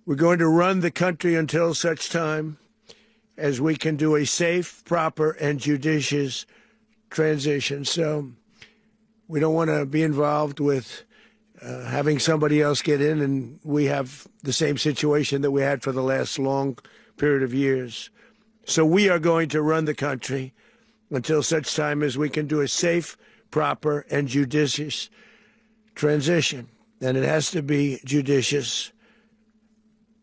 We're going to run the country until such time as we can do a safe, proper, and judicious transition. So we don't want to be involved with having somebody else get in, and we have the same situation that we had for the last long period of years. So we are going to run the country until such time as we can do a safe, proper, and judicious transition. And it has to be judicious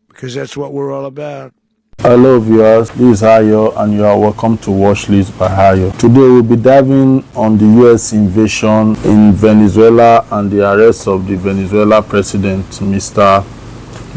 because that's what we're all about. Hello viewers, this is Ayo and you are welcome to Watch List by Ayo. Today we'll be diving on the US invasion in Venezuela and the arrest of the Venezuelan President Mr.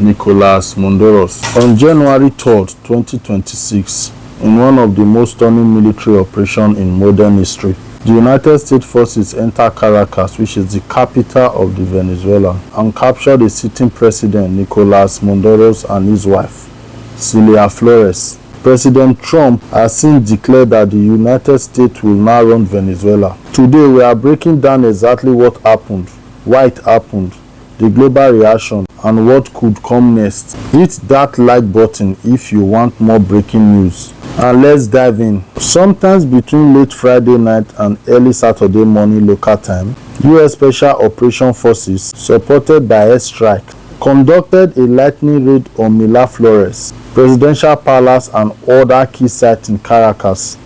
Nicolas Maduro. On January 3rd, 2026, in one of the most stunning military operations in modern history, the United States forces entered Caracas, which is the capital of the Venezuela, and captured the sitting president Nicolas Maduro and his wife, Cilia Flores. President Trump has since declared that the United States will now run Venezuela. Today we are breaking down exactly what happened, why it happened, the global reaction, and what could come next. Hit that like button if you want more breaking news. And let's dive in. Sometimes between late Friday night and early Saturday morning local time, US Special Operations Forces, supported by airstrike, conducted a lightning raid on Miraflores Presidential Palace and other key sites in Caracas.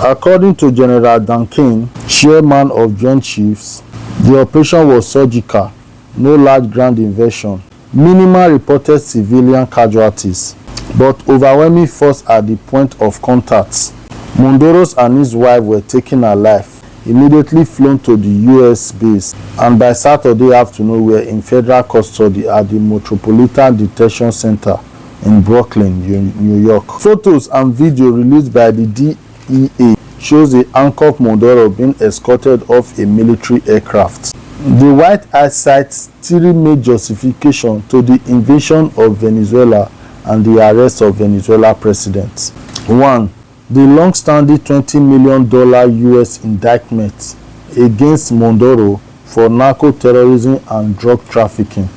According to General Duncan, chairman of Joint Chiefs, the operation was surgical, no large ground invasion, minimal reported civilian casualties, but overwhelming force at the point of contact. Maduro and his wife were taken alive, immediately flown to the US base, and by Saturday afternoon were in federal custody at the Metropolitan Detention Center in Brooklyn, New York. Photos and video released by the DEA shows the handcuffed Maduro being escorted off a military aircraft. The White House cites three main justifications to the invasion of Venezuela and the arrest of Venezuela president. 1. The long-standing $20 million US indictment against Maduro for narco-terrorism and drug trafficking.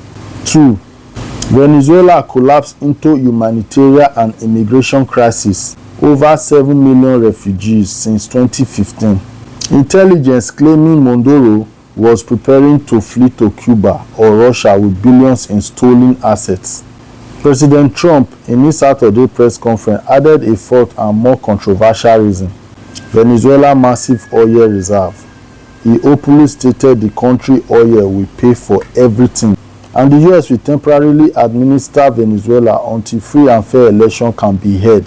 2. Venezuela collapsed into humanitarian and immigration crisis, over 7 million refugees since 2015. Intelligence claiming Maduro was preparing to flee to Cuba or Russia with billions in stolen assets. President Trump, in his Saturday press conference, added a fourth and more controversial reason: Venezuela's massive oil reserve. He openly stated the country oil will pay for everything, and the US will temporarily administer Venezuela until free and fair election can be held.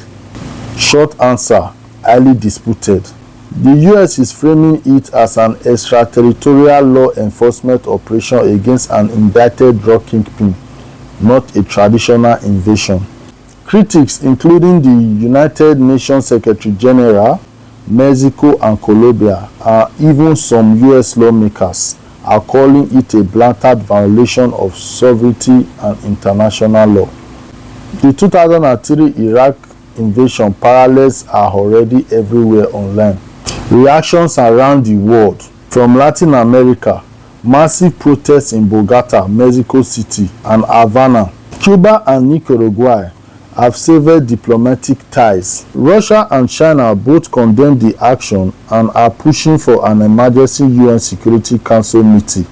Short answer: highly disputed. The US is framing it as an extraterritorial law enforcement operation against an indicted drug kingpin, not a traditional invasion. Critics, including the United Nations Secretary General, Mexico and Colombia, and even some US lawmakers, are calling it a blatant violation of sovereignty and international law. The 2003 Iraq invasion parallels are already everywhere online. Reactions around the world, from Latin America, massive protests in Bogota, Mexico City, and Havana. Cuba and Nicaragua have severed diplomatic ties. Russia and China both condemned the action and are pushing for an emergency UN Security Council meeting,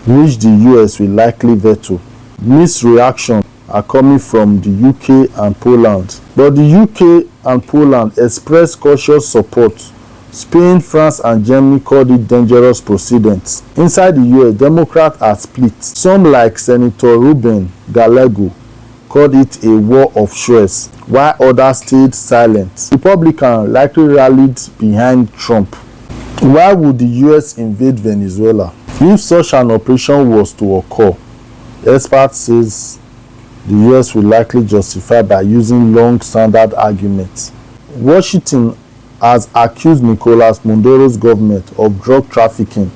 which the US will likely veto. Mixed reactions are coming from the UK and Poland, but the UK and Poland expressed cautious support. Spain, France, and Germany called it dangerous precedents. Inside the US, Democrats are split. Some, like Senator Ruben Gallego, called it a war of swords, while others stayed silent. Republicans likely rallied behind Trump. Why would the US invade Venezuela? If such an operation was to occur, experts say the US will likely justify by using long standard arguments. Washington has accused Nicolas Maduro's government of drug trafficking,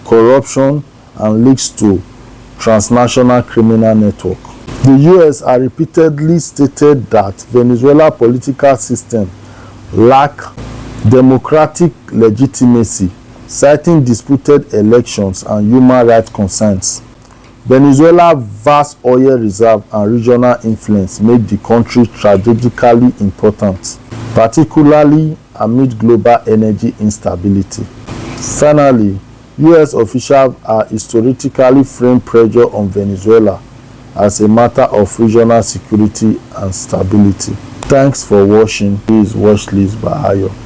corruption, and links to transnational criminal network. The US has repeatedly stated that Venezuela's political system lacks democratic legitimacy, citing disputed elections and human rights concerns. Venezuela's vast oil reserve and regional influence make the country strategically important, particularly amid global energy instability. Finally, U.S. officials are historically framed pressure on Venezuela as a matter of regional security and stability. Thanks for watching. Please watch List by Ayo.